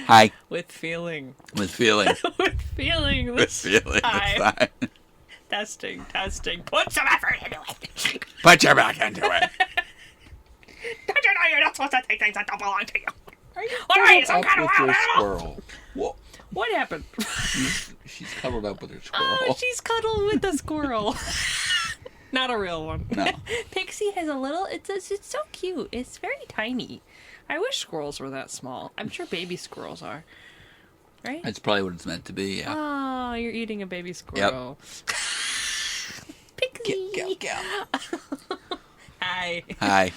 Hi. With feeling. With feeling. With feeling. With feeling. Time. Testing. Put some effort into it. Put your back into it. Don't you know you're not supposed to take things that don't belong to you? What are you, some kind of wild animal? Squirrel. Whoa. What happened? She's cuddled up with her squirrel. Oh, she's cuddled with the squirrel. Not a real one. No. Pixie has a little, it's so cute. It's very tiny. I wish squirrels were that small. I'm sure baby squirrels are. Right? That's probably what it's meant to be, yeah. Oh, you're eating a baby squirrel. Yep. Pixie. Get. Hi. Hi.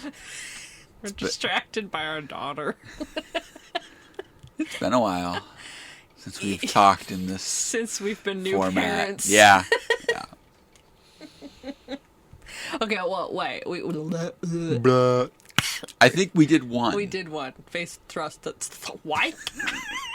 We're distracted by our daughter. It's been a while since we've talked in this Since we've been new format. parents. Yeah. Okay, well, wait. I think we did one. We did one. Face thrust. What?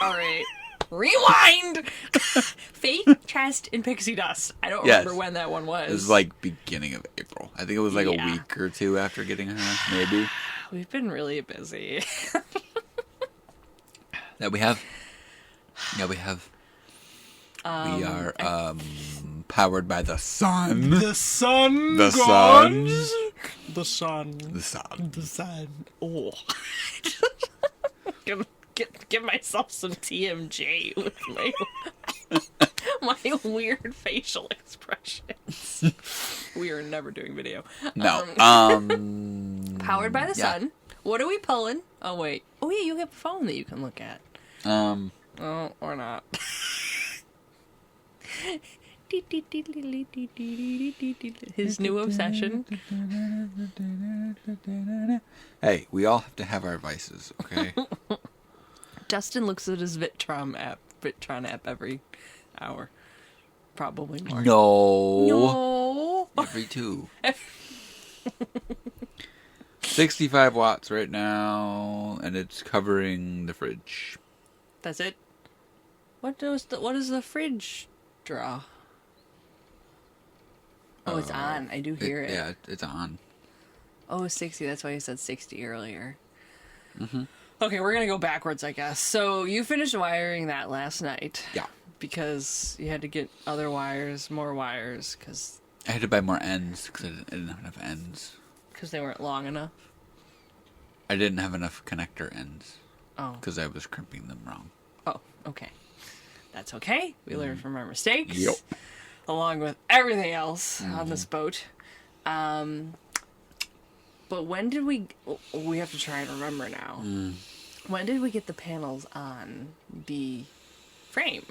All right. Rewind! Fake chest and pixie dust. I don't remember when that one was. It was like beginning of April. I think it was like Yeah. a week or two after getting her, maybe. We've been really busy. That we have. Yeah, we have. We are powered by the sun. The sun. The sun. The sun. The sun. The sun. Oh. Give myself some TMJ with my weird facial expressions. We are never doing video. No. Powered by the sun. What are we pulling? Oh wait. Oh yeah, you have a phone that you can look at. Oh, or not. His new obsession. Hey, we all have to have our vices, okay? Justin looks at his Vitron app every hour. Probably more. No. No. Every two. 65 watts right now, and it's covering the fridge. That's it? What does the fridge draw? Oh, it's on. I do hear it. Yeah, it's on. Oh, 60. That's why you said 60 earlier. Mm-hmm. Okay, we're going to go backwards, I guess. So you finished wiring that last night. Yeah. Because you had to get other wires, more wires, because... I had to buy more ends because I didn't have enough ends. Because they weren't long enough? I didn't have enough connector ends. Oh. Because I was crimping them wrong. Oh, okay. That's okay. We learn from our mistakes. Yep. Along with everything else on this boat. But when did we have to try and remember now. When did we get the panels on the frame?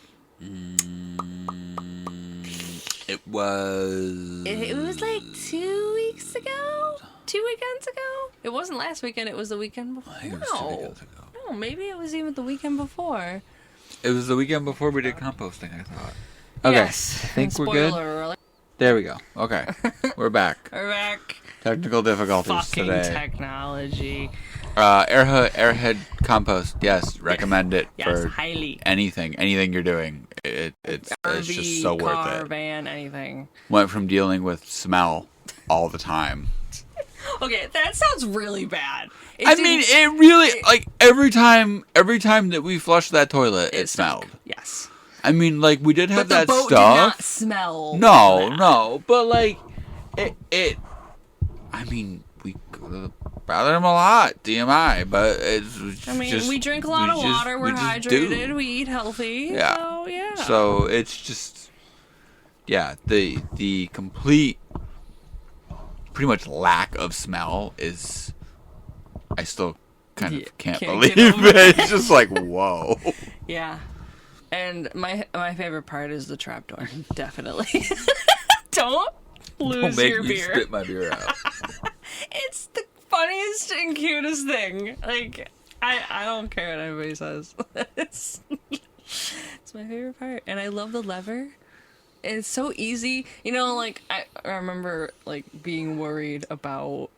It was... It was like 2 weeks ago? 2 weekends ago? It wasn't last weekend, it was the weekend before. I think it was 2 weekends ago. No, maybe it was even the weekend before. It was the weekend before we did composting, I thought. Okay, Yes. I think we're good. Alert. There we go. Okay, we're back. We're back. Technical difficulties Fucking today. technology. Airhead compost. Yes, recommend it Yes, for highly. anything you're doing. It's just so worth car, it. van, anything. Went from dealing with smell all the time. Okay, that sounds really bad. It really like every time that we flushed that toilet, it stunk. smelled. Yes. I mean, like we did have But the that boat stuff. did not smell. No, but like it. I mean, we go to the bathroom a lot, DMI, but it's. We drink a lot of water. We're hydrated. We eat healthy. Yeah. So, yeah. So it's just, the complete, pretty much lack of smell is. I still kind of can't believe it. It's just like whoa. Yeah. And my favorite part is the trapdoor. Definitely. Don't lose Don't make your me beer. spit my beer out. It's the funniest and cutest thing. Like, I don't care what anybody says. It's my favorite part. And I love the lever. It's so easy. You know, like, I remember, like, being worried about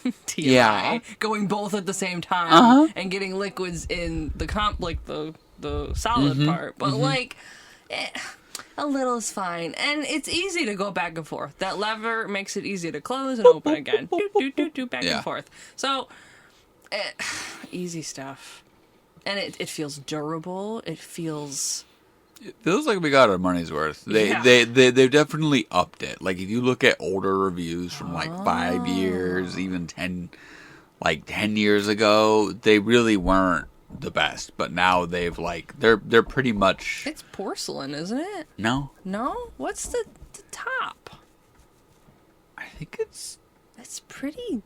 TMI going both at the same time and getting liquids in the the solid part. But, like, a little is fine. And it's easy to go back and forth. That lever makes it easy to close and open again. Back and forth. So, Easy stuff. And it feels durable. It feels like we got our money's worth. They've definitely upped it. Like if you look at older reviews from like 5 years, even 10 years ago, they really weren't the best. But now they've they're pretty much. It's porcelain, isn't it? No. What's the top? I think it's pretty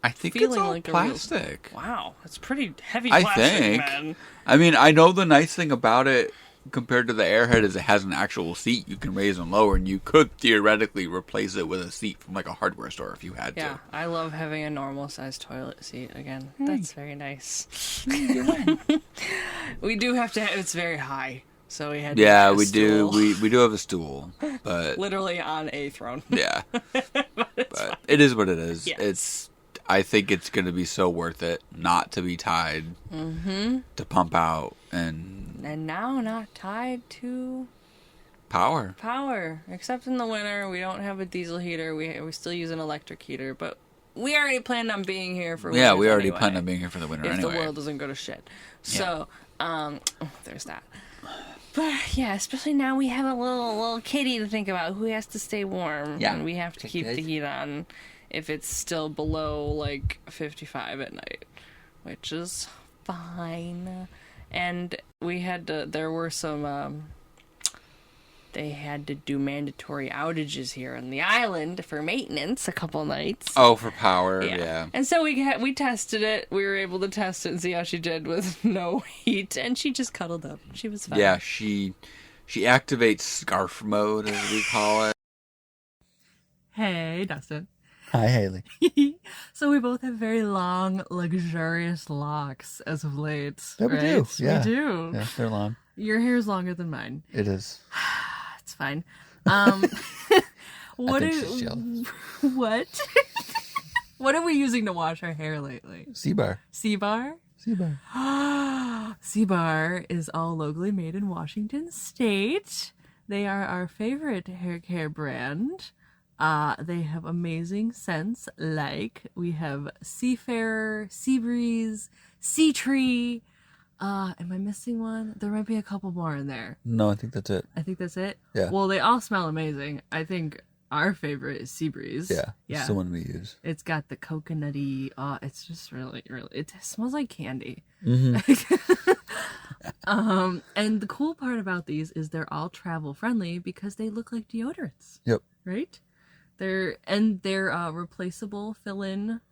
I think it's all plastic. Wow, it's pretty heavy plastic, I think. man. I mean, I know the nice thing about it compared to the Airhead is it has an actual seat you can raise and lower, and you could theoretically replace it with a seat from like a hardware store if you had to. Yeah, I love having a normal sized toilet seat again. That's very nice. We do have to have, it's very high. So we had to have we stool. do. We do have a stool, but literally on a throne. Yeah, but it is what it is. Yes. I think it's going to be so worth it not to be tied to pump out and now not tied to power. Except in the winter, we don't have a diesel heater. We still use an electric heater, but we already planned on being here for winter. Yeah, we already planned on being here for the winter if the world doesn't go to shit. So, there's that. But yeah, especially now we have a little kitty to think about who has to stay warm. Yeah, and we have to keep the heat on if it's still below 55 at night, which is fine. And we had to. There were some. They had to do mandatory outages here on the island for maintenance a couple nights. Oh, for power, yeah. And so we tested it. We were able to test it and see how she did with no heat, and she just cuddled up. She was fine. Yeah, she activates scarf mode, as we call it. Hey, Dustin. Hi, Haley. So we both have very long, luxurious locks as of late. Yeah, right? we do. Yeah. We do. Yeah, they're long. Your hair is longer than mine. It is. It's fine. I think she's jealous. What? What are we using to wash our hair lately? Sea-Bar. Sea-Bar? Sea-Bar. Sea-Bar is all locally made in Washington State. They are our favorite hair care brand. They have amazing scents like we have Seafarer, Seabreeze, Sea Tree. Am I missing one? There might be a couple more in there. No, I think that's it. I think that's it? Yeah. Well, they all smell amazing. I think our favorite is Seabreeze. Yeah. It's the one we use. It's got the coconutty, it's just really, it smells like candy. Mm-hmm. And the cool part about these is they're all travel friendly because they look like deodorants. Yep. Right? They're replaceable fill-in.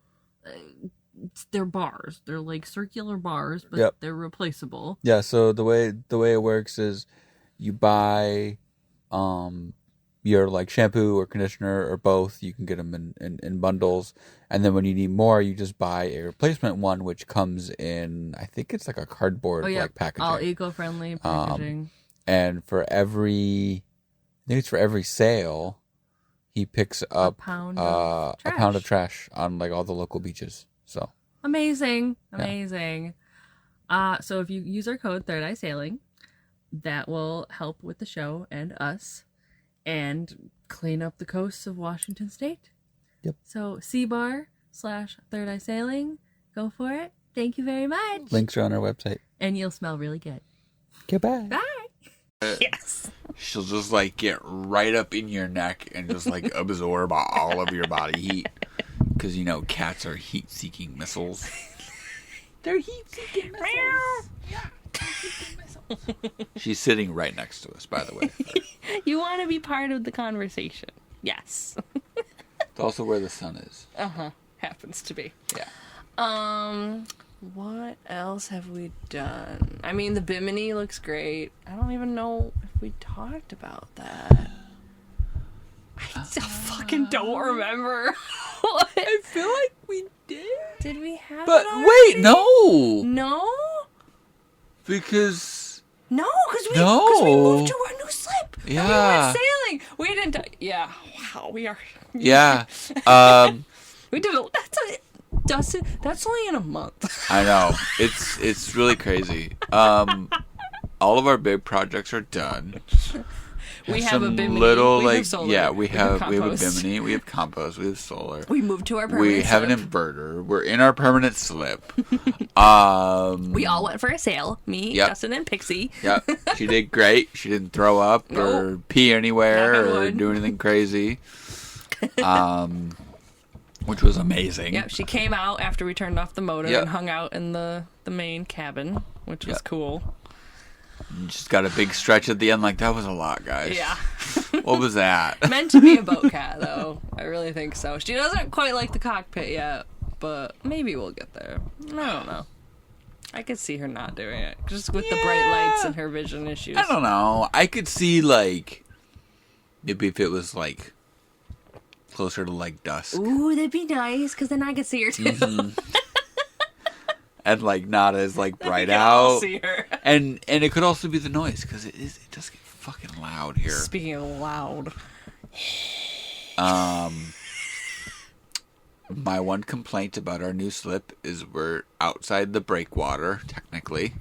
They're bars. They're like circular bars, but they're replaceable. Yeah. So the way it works is, you buy, your like shampoo or conditioner or both. You can get them in bundles, and then when you need more, you just buy a replacement one, which comes in. I think it's like a cardboard like packaging. All eco-friendly packaging. And for every sale, he picks up a pound of trash on like all the local beaches. So amazing. So if you use our code Third Eye Sailing, that will help with the show and us, and clean up the coasts of Washington State. Yep. So Sea-Bar/Third Eye Sailing, go for it. Thank you very much. Links are on our website, and you'll smell really good. Goodbye. Bye. Yes. She'll just like get right up in your neck and just like absorb all of your body heat. Because, cats are heat-seeking missiles. They're heat-seeking missiles. Yeah. She's sitting right next to us, by the way. You want to be part of the conversation. Yes. It's also where the sun is. Happens to be. Yeah. What else have we done? I mean, the Bimini looks great. I don't even know if we talked about that. I still fucking don't remember. What? I feel like we did. Did we have But it wait, no. No? Because we moved to our new slip. Yeah. And we went sailing. We didn't. Yeah. Wow. We are. Yeah. We did it. Dustin, that's only in a month. I know. It's really crazy. All of our big projects are done. We have a Bimini. little, we like, have solar. yeah, we have a compost. Bimini, we have compost, we have solar. We moved to our permanent We have slip. an inverter. We're in our permanent slip. We all went for a sail. Me, Yep. Justin, and Pixie. Yep, she did great. She didn't throw up or Nope. pee anywhere Knock on or wood. do anything crazy. Which was amazing. Yep, she came out after we turned off the motor Yep. and hung out in the main cabin, which was Yep. cool. Just got a big stretch at the end. Like, that was a lot, guys. Yeah. What was that? Meant to be a boat cat, though. I really think so. She doesn't quite like the cockpit yet, but maybe we'll get there. I don't know. I could see her not doing it, just with the bright lights and her vision issues. I don't know. I could see, like, maybe if it was, like, closer to, like, dusk. Ooh, that'd be nice, because then I could see her, too. Mm-hmm. And, like, not as, like, bright We can all out. see her. And it could also be the noise, because it does get fucking loud here. Speaking of loud. My one complaint about our new slip is we're outside the breakwater, technically.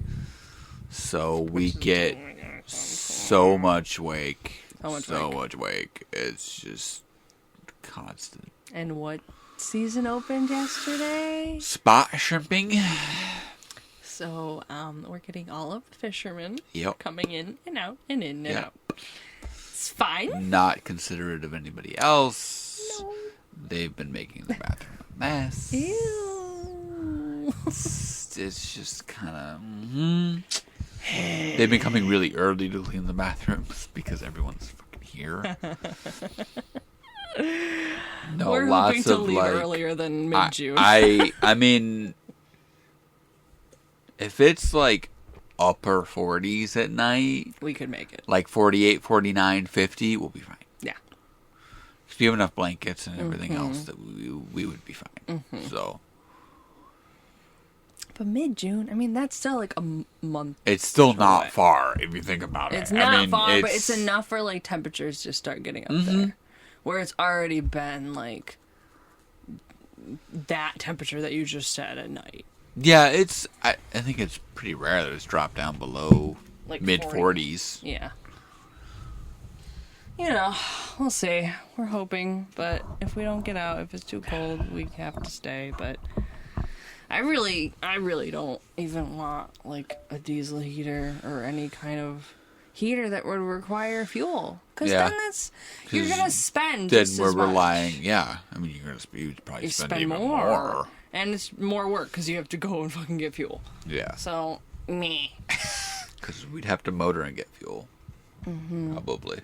So we get so much wake. So much wake. It's just constant. And what season opened yesterday? Spot shrimping. So, we're getting all of the fishermen Yep. coming in and out and in and Yep. out. It's fine. Not considerate of anybody else. No. They've been making the bathroom a mess. Ew. It's just kind of... They've been coming really early to clean the bathrooms because everyone's fucking here. No, We're lots hoping to of, leave like, earlier than mid-June. I mean, if it's like upper 40s at night, we could make it. like 48, 49, 50, we'll be fine. Yeah. If you have enough blankets and everything else, that we would be fine. So But mid-June, I mean, that's still like a month. it's still away. not far if you think about it. It's not I mean, far, but it's enough for like temperatures to start getting up there. Where it's already been like that temperature that you just said at night. Yeah, it's. I think it's pretty rare that it's dropped down below Like mid 40. 40s. Yeah. You know, we'll see. We're hoping, but if we don't get out, if it's too cold, we have to stay. But I really don't even want like a diesel heater or any kind of heater that would require fuel. Because Yeah. then you're gonna spend Then just we're as much. relying. Yeah, I mean, you'd probably You spend spend even more. more. And it's more work because you have to go and fucking get fuel. Yeah, So, me. because we'd have to motor and get fuel, probably,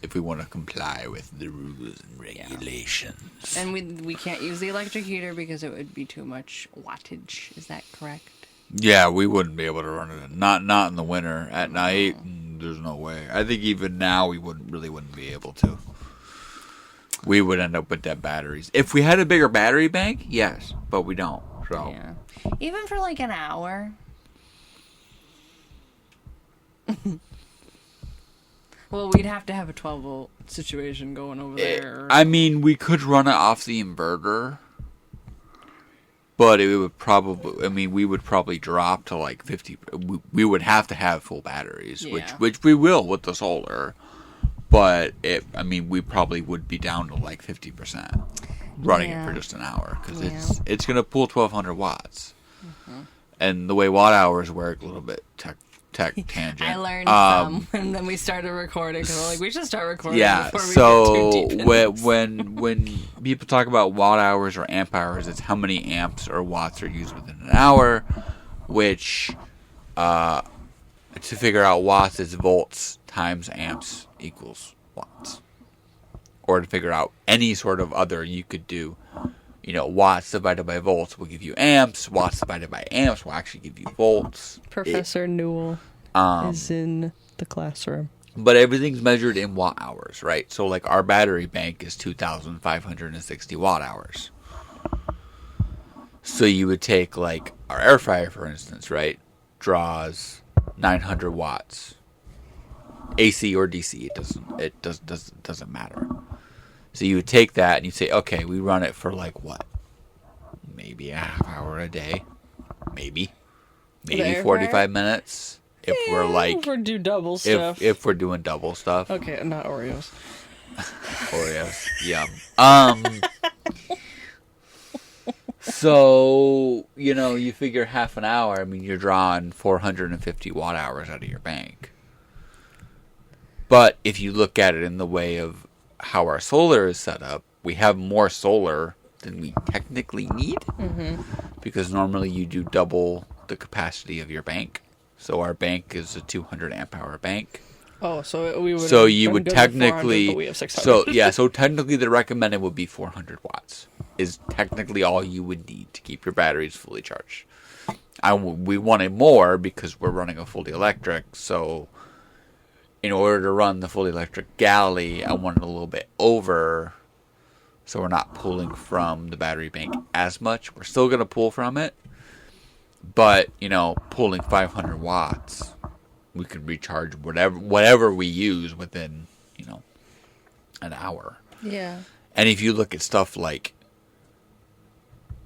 if we want to comply with the rules and regulations. And we can't use the electric heater because it would be too much wattage. Is that correct? Yeah, we wouldn't be able to run it. Not in the winter at night. There's no way. I think even now we wouldn't be able to. We would end up with dead batteries. If we had a bigger battery bank, yes, but we don't. So Yeah. Even for like an hour. Well, we'd have to have a 12-volt situation going over there. I mean, we could run it off the inverter, but it would probably. I mean, we would probably drop to like 50. We would have to have full batteries, Yeah. which we will with the solar. But I mean, we probably would be down to like 50% running it Yeah. for just an hour because Yeah. it's going to pull 1,200 watts. And the way watt hours work, a little bit tech tangent. I learned some, and then we started recording because we're like, we should start recording Yeah, before we so get too deep in this. when people talk about watt hours or amp hours, it's how many amps or watts are used within an hour, which to figure out watts is volts times amps equals watts. Or to figure out any sort of other, you could do, watts divided by volts will give you amps, watts divided by amps will actually give you volts. Professor Newell is in the classroom. But everything's measured in watt hours, right? So, like, our battery bank is 2,560 watt hours. So you would take, like, our air fryer, for instance, right? Draws 900 watts. AC or DC, it doesn't matter. So you would take that and you say, okay, we run it for like what? Maybe a half hour a day. Maybe The air 45 fryer? minutes. if we're like if we do double stuff. if we're doing double stuff. Okay, not Oreos. Oreos, yum. So, you figure half an hour, I mean, you're drawing 450 watt hours out of your bank. But if you look at it in the way of how our solar is set up, we have more solar than we technically need. Mm-hmm. Because normally you do double the capacity of your bank. So our bank is a 200 amp hour bank. Oh, so we would. So you would technically. But we have 600. So technically the recommended would be 400 watts. Is technically all you would need to keep your batteries fully charged. We wanted more because we're running a fully electric. So in order to run the fully electric galley, I wanted a little bit over. So we're not pulling from the battery bank as much. We're still going to pull from it. But, pulling 500 watts, we could recharge whatever we use within, an hour. Yeah. And if you look at stuff like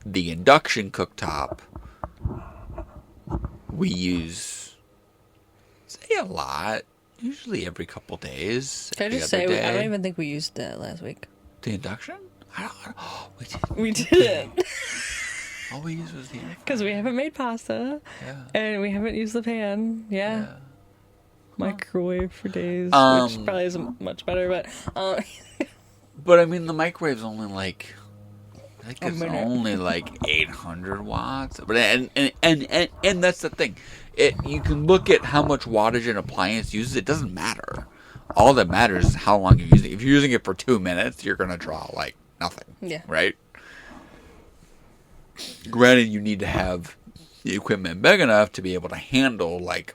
the induction cooktop, we use, say, a lot. Usually every couple days. Can I just say, I don't even think we used that last week. The induction? I don't know. We didn't. All we used was the air. Because we haven't made pasta. Yeah. And we haven't used the pan. Yeah. Microwave for days. Which probably isn't much better, but... But, I mean, the microwave's only like... I think it's minute. only like 800 watts. But and that's the thing. You can look at how much wattage an appliance uses. It doesn't matter. All that matters is how long you're using it. If you're using it for 2 minutes, you're going to draw like nothing. Yeah. Right? Granted, you need to have the equipment big enough to be able to handle like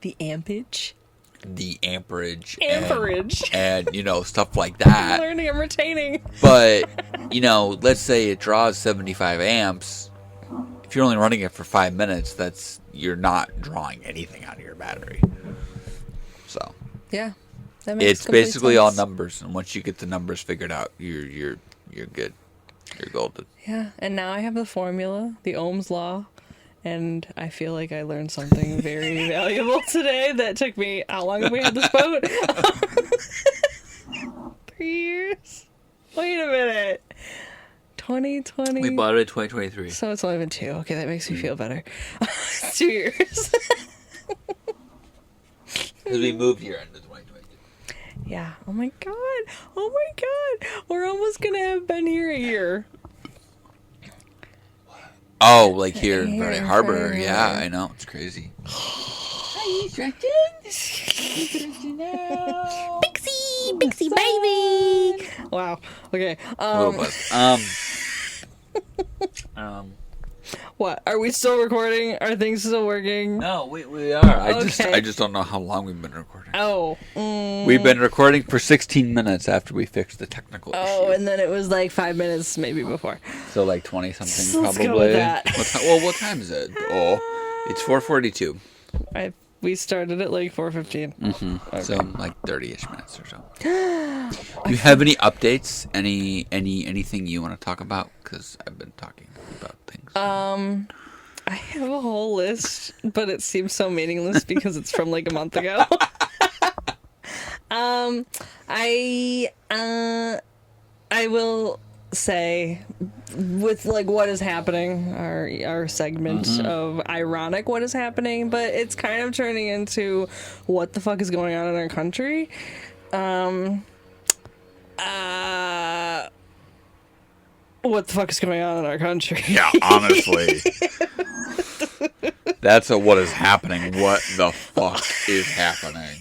the amperage. The amperage. And stuff like that. I'm learning, I'm retaining. But, let's say it draws 75 amps. If you're only running it for 5 minutes, you're not drawing anything out of your battery. So. Yeah. That makes it's basically sense. all numbers. And once you get the numbers figured out, you're good. You're golden. Yeah. And now I have the formula, the Ohm's law. And I feel like I learned something very valuable today that took me... How long have we had this boat? 3 years? Wait a minute. 2020... We bought it in 2023. So it's only been 2. Okay, that makes me feel better. It's 2 years. Because we moved here into 2022. Yeah. Oh my god. We're almost going to have been here a year. Oh, like here in Verde Harbor. Yeah, I know. It's crazy. Are you distracted? Pixy, baby. Wow. Okay. Little buzz. What? Are we still recording? Are things still working? No, we are. I just don't know how long we've been recording. Oh. We've been recording for 16 minutes after we fixed the technical issue. Oh, and then it was like 5 minutes maybe before. So like 20 something So let's probably. go with that. What time is it? Oh, it's 4:42. We started at like 4:15. Mm-hmm. Okay. So like 30-ish minutes or so. Do you have any updates? Anything you want to talk about? Because I've been talking about things. I have a whole list, but it seems so meaningless because it's from like a month ago. I will say, with like what is happening, our segment of ironic what is happening, but it's kind of turning into what the fuck is going on in our country. What the fuck is going on in our country? Yeah, honestly. That's what is happening. What the fuck is happening?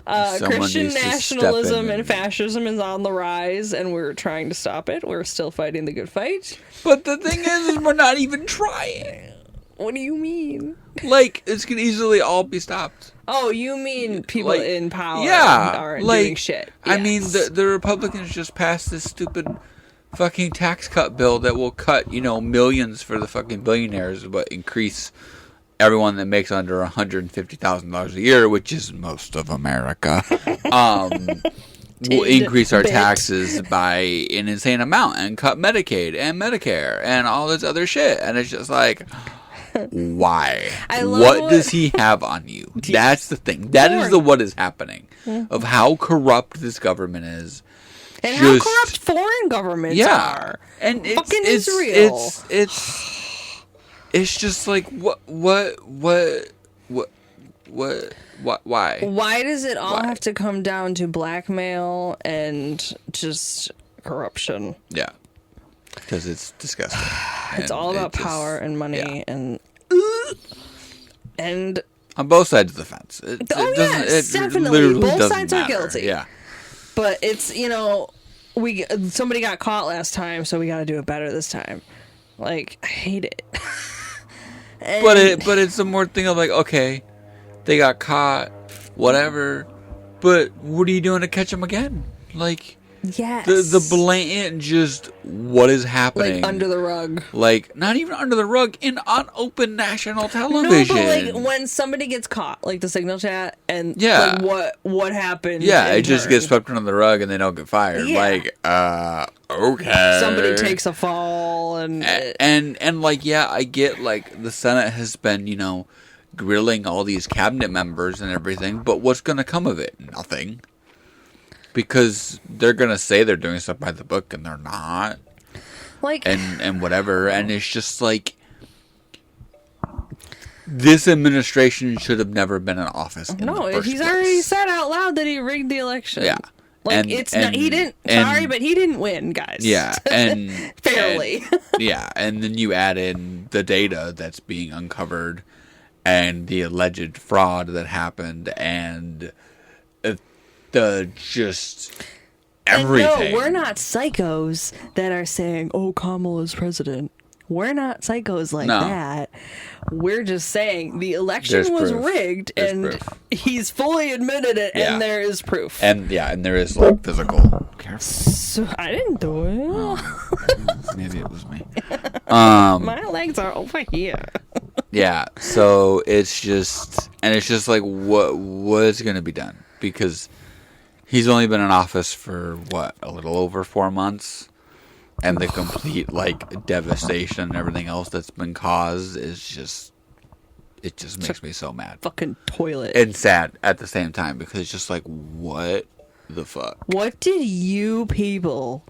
Christian nationalism and fascism is on the rise, and we're trying to stop it. We're still fighting the good fight. But the thing is we're not even trying. What do you mean? Like, this can easily all be stopped. Oh, you mean people like, in power are like, doing shit. I Yes. mean, the Republicans just passed this stupid fucking tax cut bill that will cut, millions for the fucking billionaires, but increase everyone that makes under $150,000 a year, which is most of America, will increase our taxes by an insane amount and cut Medicaid and Medicare and all this other shit. And it's just like, Why? I love What does he have on you? That's the thing. That is the what is happening of how corrupt this government is. And how corrupt foreign governments are. And fucking Israel. It's just like what why? Why does it all have to come down to blackmail and just corruption? Yeah. Because it's disgusting. It's all about power and money and on both sides of the fence. Definitely. Both sides are guilty. Yeah. But it's, somebody got caught last time, so we got to do it better this time. Like, I hate it. But it's a more thing of like, okay, they got caught, whatever, but what are you doing to catch them again? Like, yes, the blatant just what is happening, like under the rug, like not even under the rug on open national television. No, but like when somebody gets caught, like the signal chat, and like what happened? Yeah, it just gets swept under the rug and they don't get fired. Yeah. Like, okay, somebody takes a fall and like I get like the Senate has been grilling all these cabinet members and everything, but what's going to come of it? Nothing. Because they're going to say they're doing stuff by the book and they're not. Like, and whatever. And it's just like, this administration should have never been in office. He's already said out loud that he rigged the election. Yeah. Like, he didn't, but he didn't win, guys. Yeah. And fairly. And then you add in the data that's being uncovered and the alleged fraud that happened and the just everything. And no, we're not psychos that are saying, "Oh, Kamala's president." We're not psychos like that. We're just saying the election was rigged, and he's fully admitted it, and there is proof. And there is like physical. Careful. So, I didn't do it. Oh, maybe it was me. My legs are over here. Yeah. So it's just like what's going to be done because he's only been in office for a little over 4 months. And the complete, like, devastation and everything else that's been caused is just... It just makes me so mad. Fucking toilet. And sad at the same time, because it's just like, what the fuck? What did you people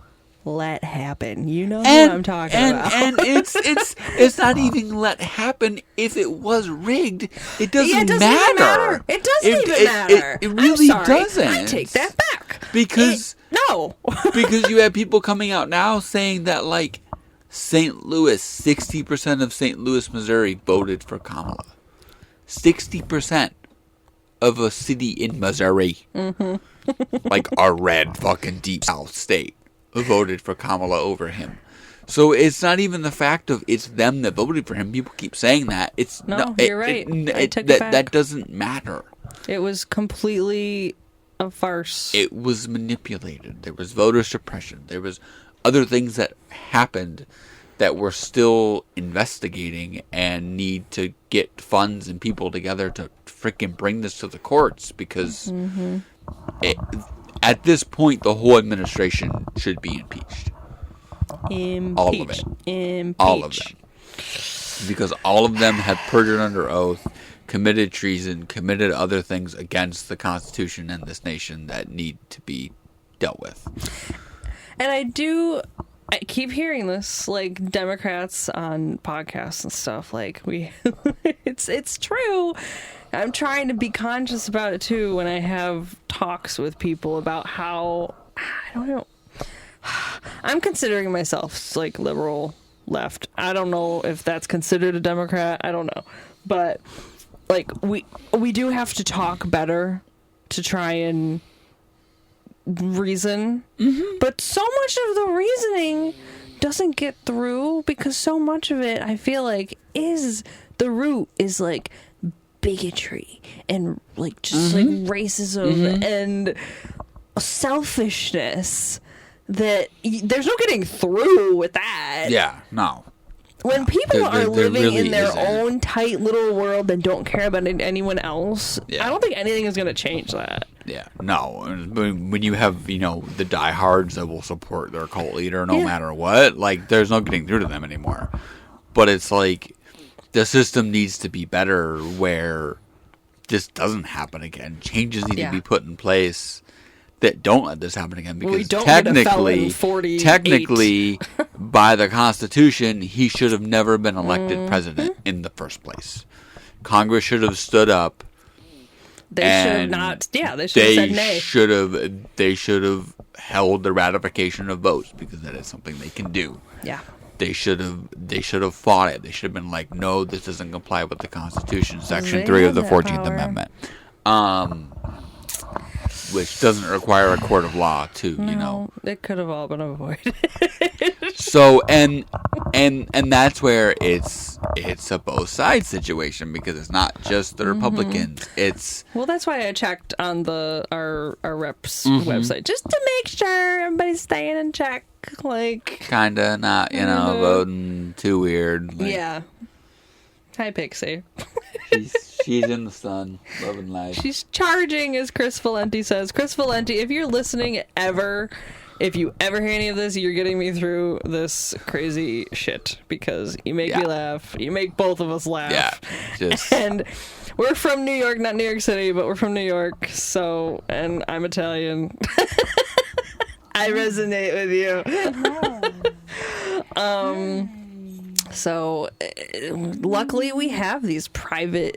let happen? You know who I'm talking about. And it's not even let happen if it was rigged. It doesn't matter. It doesn't even matter. It really doesn't. I take that back. Because... No. Because you have people coming out now saying that, like, St. Louis, 60% of St. Louis, Missouri voted for Kamala. 60% of a city in Missouri, like a red fucking deep south state, voted for Kamala over him. So it's not even the fact of it's them that voted for him. People keep saying that. You're right. I took it back. That doesn't matter. It was completely... a farce. It was manipulated. There was voter suppression. There was other things that happened that we're still investigating and need to get funds and people together to freaking bring this to the courts because at this point the whole administration should be impeached. All of it. All of them. Because all of them have perjured under oath, committed treason, committed other things against the Constitution and this nation that need to be dealt with. And I keep hearing this, like, Democrats on podcasts and stuff, like, it's true. I'm trying to be conscious about it, too, when I have talks with people about how, I don't know, I'm considering myself, like, liberal left. I don't know if that's considered a Democrat. I don't know. But... like, we do have to talk better to try and reason. But so much of the reasoning doesn't get through because so much of it, I feel like, the root is, like, bigotry and, like, just, like, racism and selfishness that there's no getting through with that. Yeah, no. When people are living really in their own tight little world and don't care about anyone else, I don't think anything is going to change that. Yeah, no. When you have, the diehards that will support their cult leader no matter what, like, there's no getting through to them anymore. But it's like, the system needs to be better where this doesn't happen again. Changes need to be put in place that don't let this happen again. Because we don't get a felon 48. technically, by the Constitution, he should have never been elected president in the first place. Congress should have stood up. They should have not. Yeah, they should have said nay. They should have held the ratification of votes because that is something they can do. Yeah. They should have fought it. They should have been like, no, this doesn't comply with the Constitution, Section 3 of the 14th Amendment. Which doesn't require a court of law to, It could have all been avoided. So and that's where it's a both sides situation because it's not just the Republicans. It's that's why I checked on our reps website just to make sure everybody's staying in check. Like kinda not, voting too weird. Like, yeah. Hi, Pixy. She's in the sun, loving life. She's charging, as Chris Valenti says. Chris Valenti, if you're listening if you ever hear any of this, you're getting me through this crazy shit because you make me laugh. You make both of us laugh. Yeah. And we're from New York, not New York City, but we're from New York. So, and I'm Italian. I resonate with you. So, luckily we have these private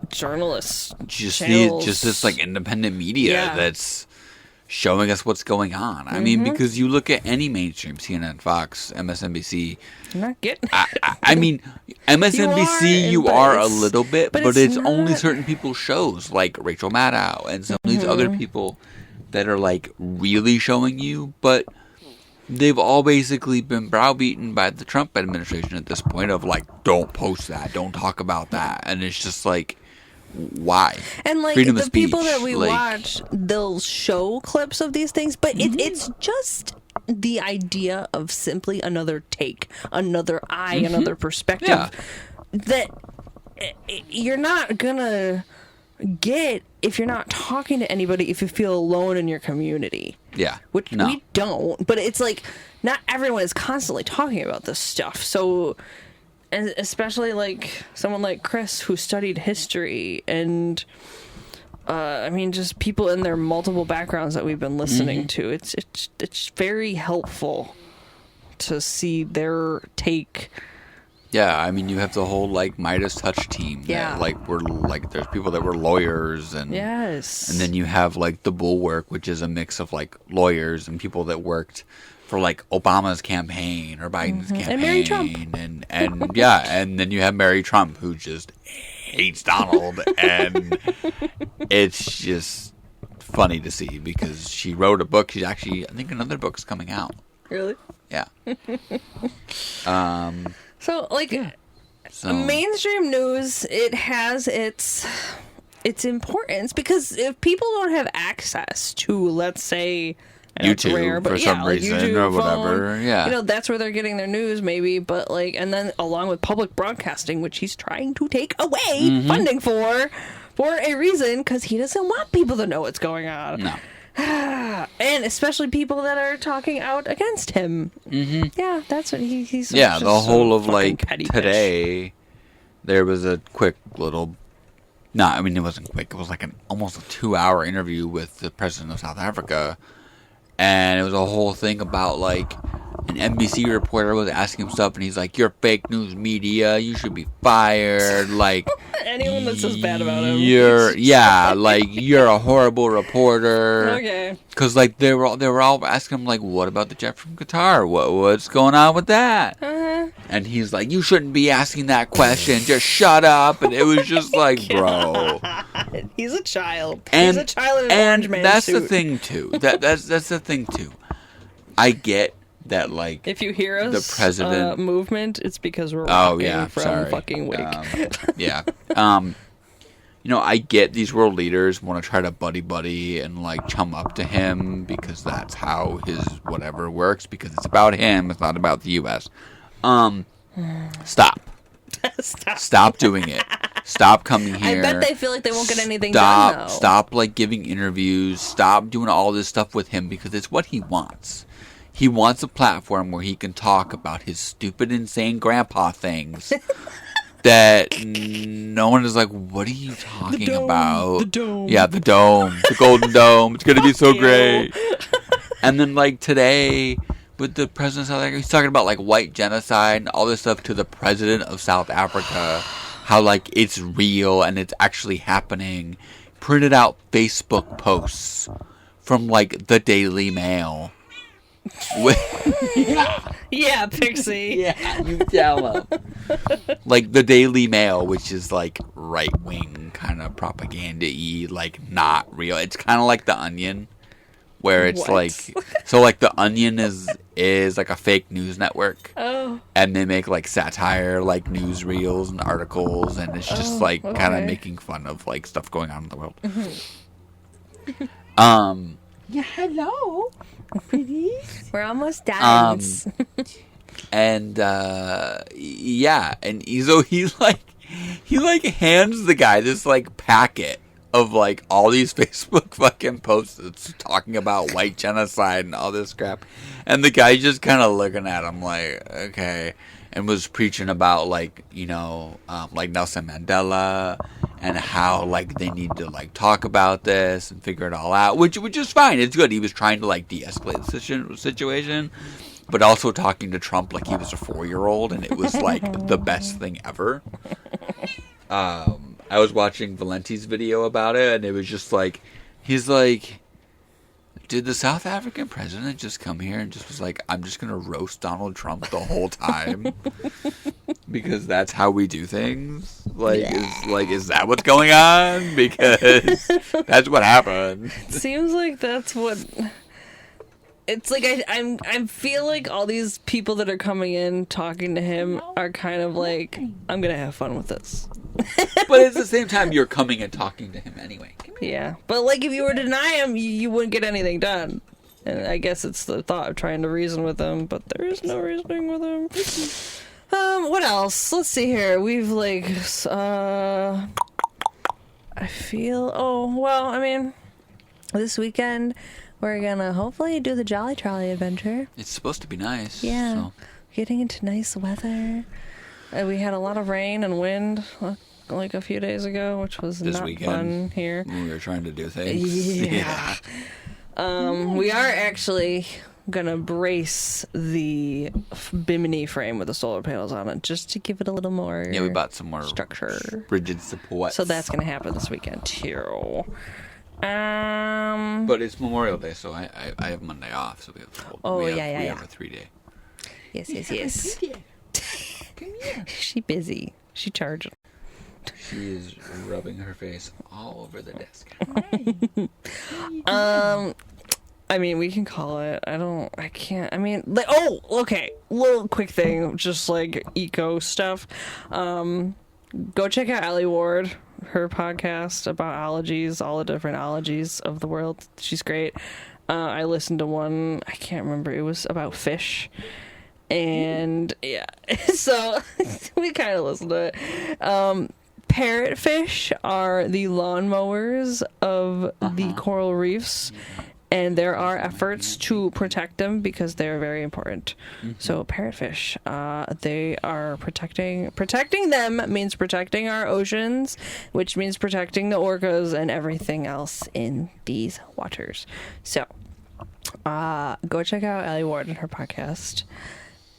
journalists. Just this like independent media that's showing us what's going on. I mean, because you look at any mainstream, CNN, Fox, MSNBC. I'm not getting I mean, MSNBC you are a little bit, but it's only certain people's shows like Rachel Maddow and some of these other people that are like really showing you, but they've all basically been browbeaten by the Trump administration at this point of like, don't post that, don't talk about that. And it's just like, why? And like freedom the of speech, people that we watch, they'll show clips of these things, but it's just the idea of simply another take, another eye, another perspective that you're not gonna get if you're not talking to anybody, if you feel alone in your community. Yeah. Which we don't. But it's like, not everyone is constantly talking about this stuff. So, and especially like someone like Chris who studied history and, I mean, just people in their multiple backgrounds that we've been listening to. It's very helpful to see their take. Yeah, I mean, you have the whole like Midas Touch team. That, like we're like there's people that were lawyers and and then you have like the Bulwark, which is a mix of like lawyers and people that worked for like Obama's campaign or Biden's campaign and Mary Trump. and and then you have Mary Trump who just hates Donald and it's just funny to see because she wrote a book. She's actually, I think another book's coming out. Really? Yeah. So, like, mainstream news, it has its importance because if people don't have access to, let's say, YouTube rare, but for some reason YouTube, or whatever, phone, that's where they're getting their news, maybe. But like, and then along with public broadcasting, which he's trying to take away funding for a reason, because he doesn't want people to know what's going on. No. And especially people that are talking out against him. Yeah, that's what he's. Yeah, the whole of like today, there was a quick little. No, I mean it wasn't quick. It was like almost a 2-hour interview with the president of South Africa, and it was a whole thing about like an NBC reporter was asking him stuff, and he's like, "You're fake news media. You should be fired." Like anyone that says bad about him, you're a horrible reporter. Okay. Because like they were all asking him like, "What about the jet from Qatar? What's going on with that?" And he's like, "You shouldn't be asking that question. Just shut up." And it was just like, bro, he's a child. He's a child in an orange man that's suit. the thing too. That's the thing too. I get that, like, if you hear us the president movement, it's because we're rocking from fucking Wake. I get these world leaders want to try to buddy and like chum up to him because that's how his whatever works, because it's about him, it's not about the US. Stop doing it. Stop coming here. I bet they feel like they won't get anything done, though. Stop like giving interviews. Stop doing all this stuff with him because it's what he wants. He wants a platform where he can talk about his stupid, insane grandpa things that no one is like, what are you talking about? The dome. Yeah, the dome. The Golden Dome. It's going to be so great. And then, like, today, with the president of South Africa, he's talking about, like, white genocide and all this stuff to the president of South Africa. How, like, it's real and it's actually happening. Printed out Facebook posts from, like, the Daily Mail. Yeah, Pixy. Yeah, you tell him. Like the Daily Mail, which is like right wing kind of propaganda-y, like not real. It's kind of like The Onion, where it's like, so like The Onion is like a fake news network. Oh. And they make like satire, like newsreels and articles, and it's just like kind of making fun of like stuff going on in the world. Mm-hmm. Yeah, hello. We're almost done. And yeah, and he hands the guy this like packet of like all these Facebook fucking posts that's talking about white genocide and all this crap, and the guy just kind of looking at him like, okay, and was preaching about like, you know, like Nelson Mandela and how like they need to like talk about this and figure it all out, which is fine. It's good. He was trying to like de-escalate the situation, but also talking to Trump like he was a 4-year-old, and it was like the best thing ever. I was watching Valenti's video about it, and it was just like, he's like, did the South African president just come here and just was like, I'm just gonna roast Donald Trump the whole time because that's how we do things? Is that what's going on? Because that's what happened. Seems like that's what. It's like I feel like all these people that are coming in talking to him are kind of like, I'm gonna have fun with this. But at the same time, you're coming and talking to him anyway. Yeah, but like if you were to deny him, you wouldn't get anything done. And I guess it's the thought of trying to reason with him, but there is no reasoning with him. What else? Let's see here. We've like, I feel. Oh well, I mean, this weekend we're gonna hopefully do the Jolly Trolley adventure. It's supposed to be nice. Yeah, so. Getting into nice weather. We had a lot of rain and wind like a few days ago, which was this not weekend, fun here. We were trying to do things. Yeah. We are actually gonna brace the bimini frame with the solar panels on it just to give it a little more. Yeah, we bought some more structure, rigid support. So that's gonna happen this weekend too. But it's Memorial Day, so I have Monday off, so we have a 3-day. Yes. Come here. She busy. She charging. She is rubbing her face all over the desk. I mean, we can call it. I can't. I mean, like, oh, okay. Little quick thing, just like eco stuff. Go check out Allie Ward, her podcast about ologies, all the different ologies of the world. She's great. I listened to one. I can't remember. It was about fish. And yeah, so we kind of listened to it. Parrot fish are the lawnmowers of the coral reefs, and there are efforts to protect them because they're very important. So parrotfish, they are protecting them means protecting our oceans, which means protecting the orcas and everything else in these waters. So go check out Allie Ward and her podcast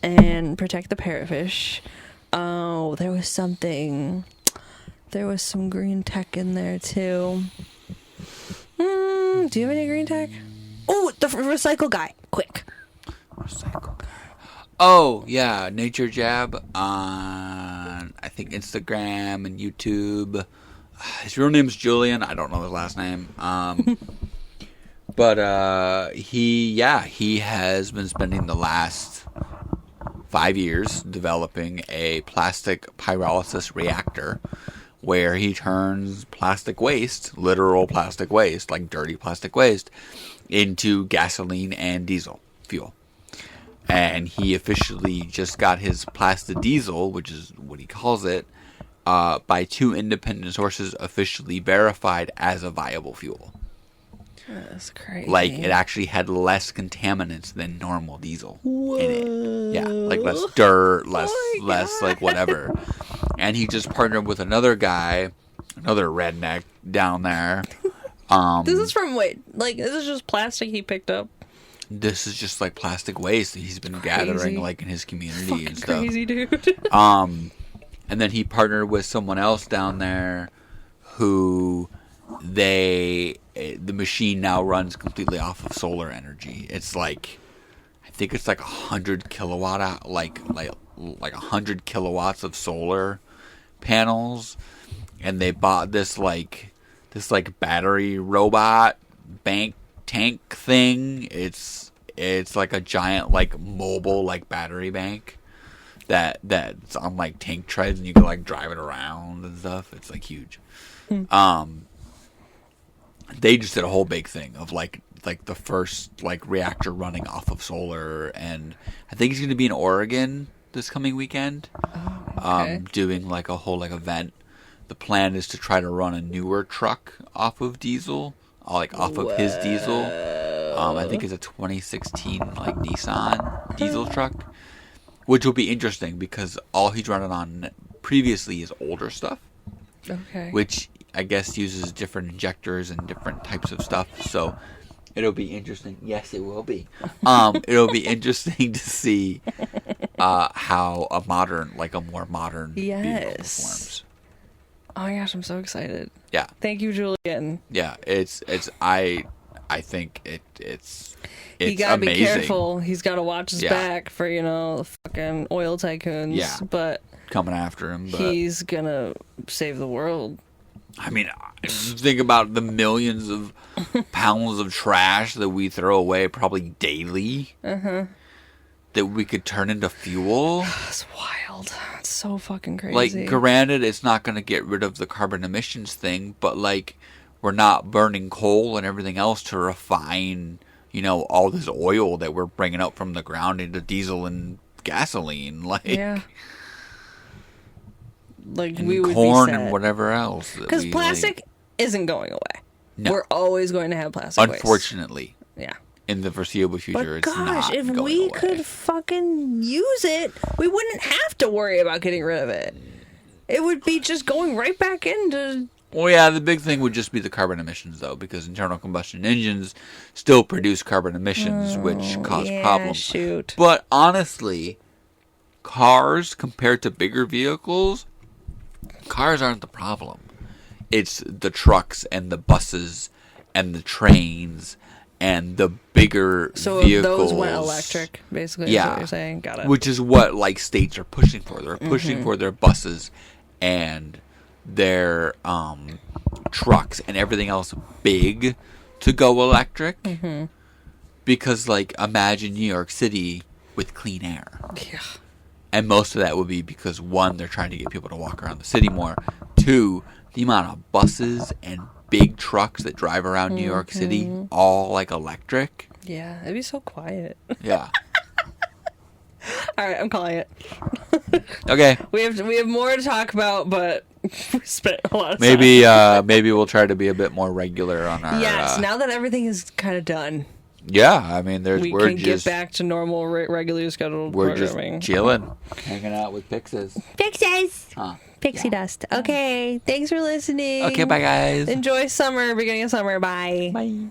and protect the parrotfish. Oh, there was some green tech in there too. Do you have any green tech? Oh, the recycle guy. Quick. Recycle guy. Oh, yeah. Nature Jab on, I think, Instagram and YouTube. His real name's Julien. I don't know his last name. But he has been spending the last 5 years developing a plastic pyrolysis reactor where he turns plastic waste, literal plastic waste, like dirty plastic waste, into gasoline and diesel fuel. And he officially just got his plastidiezel, which is what he calls it, by 2 independent sources officially verified as a viable fuel. That's crazy. Like, it actually had less contaminants than normal diesel in it. Yeah, like less dirt, less like whatever. and he just partnered with another guy, another redneck down there. This is from this is just plastic he picked up. This is just like plastic waste that he's been gathering like in his community Fucking and stuff. Crazy dude. And then he partnered with someone else down there who the machine now runs completely off of solar energy. It's like, I think it's like 100 kilowatt, like 100 kilowatts of solar panels. And they bought this battery robot bank tank thing. It's like a giant like mobile like battery bank that's on like tank treads, and you can like drive it around and stuff. It's like huge. They just did a whole big thing of like the first like reactor running off of solar, and I think he's going to be in Oregon this coming weekend. Okay. Doing like a whole like event. The plan is to try to run a newer truck off of diesel, off of his diesel. I think it's a 2016 like Nissan diesel truck, which will be interesting because all he's running on previously is older stuff. Okay. Which I guess uses different injectors and different types of stuff. So it'll be interesting. Yes, it will be. It'll be interesting to see how a more modern vehicle performs. Oh my gosh, I'm so excited. Yeah. Thank you, Julien. Yeah, I think it's he gotta amazing. be careful. He's gotta watch his Yeah. back for, the fucking oil tycoons. Yeah. But Coming after him, but he's gonna save the world. I mean, think about the millions of pounds of trash that we throw away probably daily. That we could turn into fuel. It's wild. It's so fucking crazy. Like, granted, it's not going to get rid of the carbon emissions thing, but like, we're not burning coal and everything else to refine, all this oil that we're bringing up from the ground into diesel and gasoline. Like, yeah. Like, and we would corn be sad. and whatever else. Because plastic isn't going away. No. We're always going to have plastic waste. Unfortunately. Yeah. In the foreseeable future, But it's gosh, not if going we away. could fucking use it, we wouldn't have to worry about getting rid of it. It would be just going right back into... Well, yeah, the big thing would just be the carbon emissions, though, because internal combustion engines still produce carbon emissions, which cause problems. Shoot. But honestly, cars, compared to bigger vehicles, cars aren't the problem. It's the trucks and the buses and the trains and the bigger So vehicles. those went electric, basically, is what you're saying? Got it. Which is what, like, states are pushing for. They're pushing for their buses and their trucks and everything else big to go electric. Because, like, imagine New York City with clean air. Yeah. And most of that would be because, one, they're trying to get people to walk around the city more. Two, the amount of buses and big trucks that drive around New York City, all like electric. Yeah, it'd be so quiet. Yeah. All right, I'm calling it. Okay. We have more to talk about, but we spent a lot of time. Maybe we'll try to be a bit more regular on our. Yes, now that everything is kind of done, Yeah, I mean, we can get back to normal, regularly scheduled We're programming. just chilling, hanging out with Pixies. Pixies! Huh. Pixie dust. Okay, thanks for listening. Okay, bye guys. Enjoy summer, beginning of summer. Bye. Bye.